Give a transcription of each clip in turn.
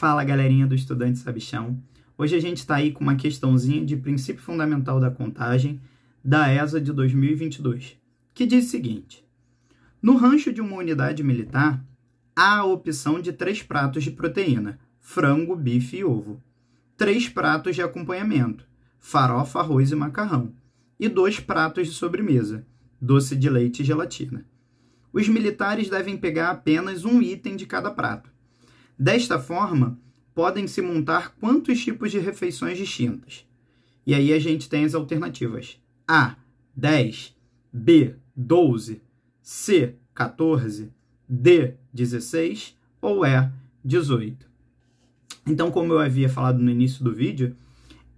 Fala, galerinha do Estudante Sabichão. Hoje a gente está aí com uma questãozinha de princípio fundamental da contagem da ESA de 2022, que diz o seguinte: no rancho de uma unidade militar, há a opção de 3 pratos de proteína, frango, bife e ovo, 3 pratos de acompanhamento, farofa, arroz e macarrão, e 2 pratos de sobremesa, doce de leite e gelatina. Os militares devem pegar apenas um item de cada prato. Desta forma, podem-se montar quantos tipos de refeições distintas? E aí a gente tem as alternativas: A, 10, B, 12, C, 14, D, 16 ou E, 18. Então, como eu havia falado no início do vídeo,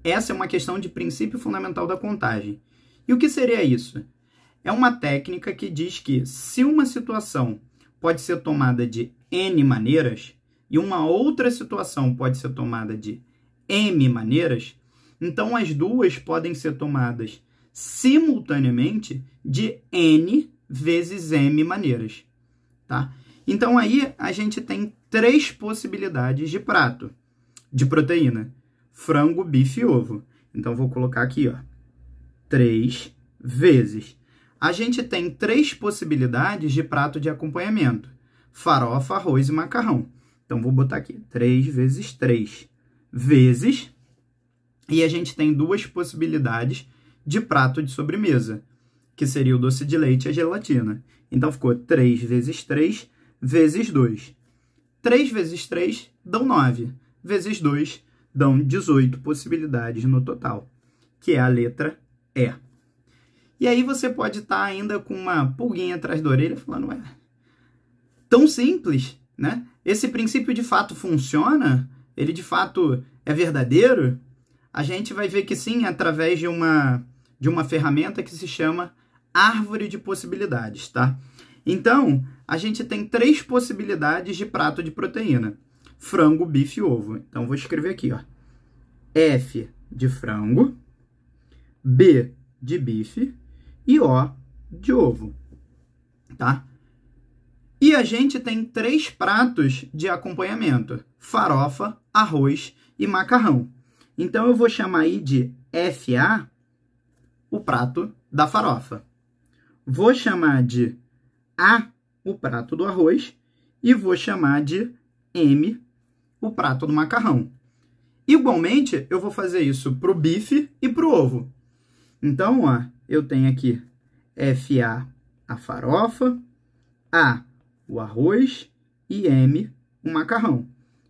essa é uma questão de princípio fundamental da contagem. E o que seria isso? É uma técnica que diz que se uma situação pode ser tomada de N maneiras e uma outra situação pode ser tomada de M maneiras, então as duas podem ser tomadas simultaneamente de N vezes M maneiras, tá? Então aí a gente tem 3 possibilidades de prato de proteína: frango, bife e ovo. Então vou colocar aqui, ó, 3 vezes. A gente tem 3 possibilidades de prato de acompanhamento: farofa, arroz e macarrão. Então, vou botar aqui 3 vezes 3 vezes. E a gente tem 2 possibilidades de prato de sobremesa, que seria o doce de leite e a gelatina. Então, ficou 3 vezes 3 vezes 2. 3 vezes 3 dão 9. Vezes 2 dão 18 possibilidades no total, que é a letra E. E aí você pode estar ainda com uma pulguinha atrás da orelha falando: ué, tão simples, né? Esse princípio de fato funciona? Ele de fato é verdadeiro? A gente vai ver que sim, através de uma ferramenta que se chama árvore de possibilidades, tá? Então, a gente tem 3 possibilidades de prato de proteína: frango, bife e ovo. Então, vou escrever aqui, ó, F de frango, B de bife e O de ovo, tá? E a gente tem 3 pratos de acompanhamento: farofa, arroz e macarrão. Então, eu vou chamar aí de FA o prato da farofa. Vou chamar de A o prato do arroz e vou chamar de M o prato do macarrão. Igualmente, eu vou fazer isso para o bife e para o ovo. Então, ó, eu tenho aqui FA a farofa, A o arroz e M o macarrão.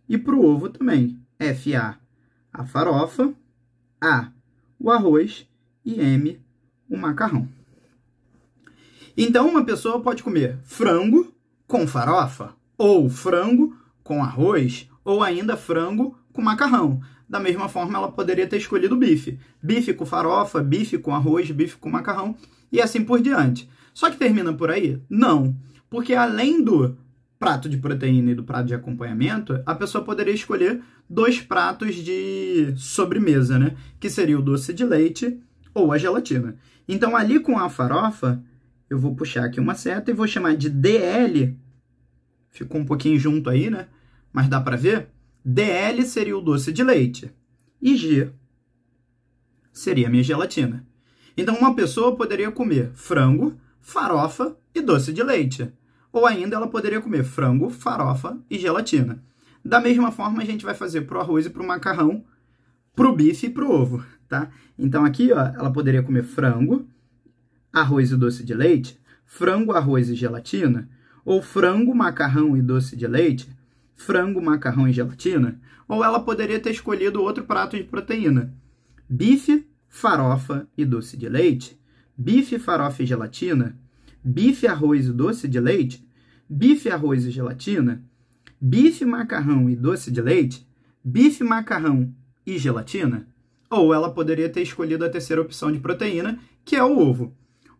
E para o ovo também, FA a farofa, A o arroz e M o macarrão. Então, uma pessoa pode comer frango com farofa, ou frango com arroz, ou ainda frango com macarrão. Da mesma forma, ela poderia ter escolhido bife. Bife com farofa, bife com arroz, bife com macarrão, e assim por diante. Só que termina por aí? Não. Porque além do prato de proteína e do prato de acompanhamento, a pessoa poderia escolher 2 pratos de sobremesa, né? Que seria o doce de leite ou a gelatina. Então, ali com a farofa, eu vou puxar aqui uma seta e vou chamar de DL. Ficou um pouquinho junto aí, né? Mas dá para ver? DL seria o doce de leite e G seria a minha gelatina. Então, uma pessoa poderia comer frango, farofa e doce de leite. Ou ainda ela poderia comer frango, farofa e gelatina. Da mesma forma, a gente vai fazer para o arroz e para o macarrão, para o bife e para o ovo, tá? Então, aqui, ó, ela poderia comer frango, arroz e doce de leite, frango, arroz e gelatina, ou frango, macarrão e doce de leite, frango, macarrão e gelatina, ou ela poderia ter escolhido outro prato de proteína: bife, farofa e doce de leite, bife, farofa e gelatina, bife, arroz e doce de leite, bife, arroz e gelatina, bife, macarrão e doce de leite, bife, macarrão e gelatina. Ou ela poderia ter escolhido a terceira opção de proteína, que é o ovo: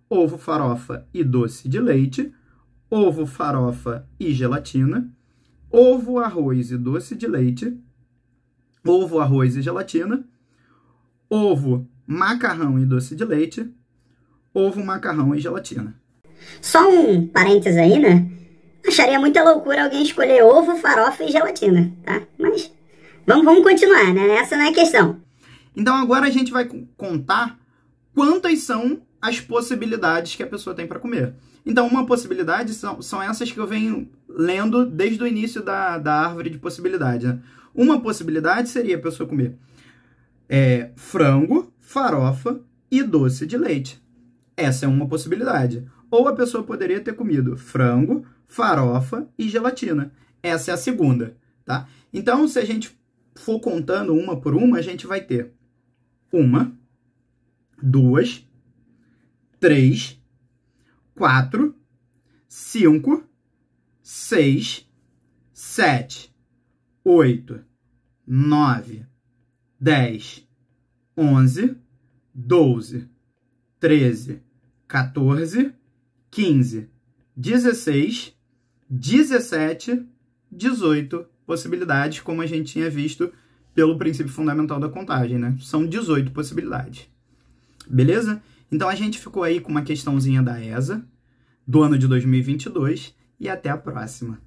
ovo, farofa e doce de leite, ovo, farofa e gelatina, ovo, arroz e doce de leite, ovo, arroz e gelatina, ovo, macarrão e doce de leite, ovo, macarrão e gelatina. Só um parênteses aí, né? Acharia muita loucura alguém escolher ovo, farofa e gelatina, tá? Mas Vamos continuar, né? Essa não é a questão. Então agora a gente vai contar quantas são as possibilidades que a pessoa tem para comer. Então uma possibilidade são essas que eu venho lendo desde o início da árvore de possibilidade, né? Uma possibilidade seria a pessoa comer frango, farofa e doce de leite. Essa é uma possibilidade. Ou a pessoa poderia ter comido frango, farofa e gelatina. Essa é a segunda, tá? Então, se a gente for contando uma por uma, a gente vai ter 1, 2, 3, 4, 5, 6, 7, 8, 9, 10, 11, 12, 13, 14, 15, 16, 17, 18 possibilidades, como a gente tinha visto pelo princípio fundamental da contagem, né? São 18 possibilidades. Beleza? Então a gente ficou aí com uma questãozinha da ESA, do ano de 2022, e até a próxima.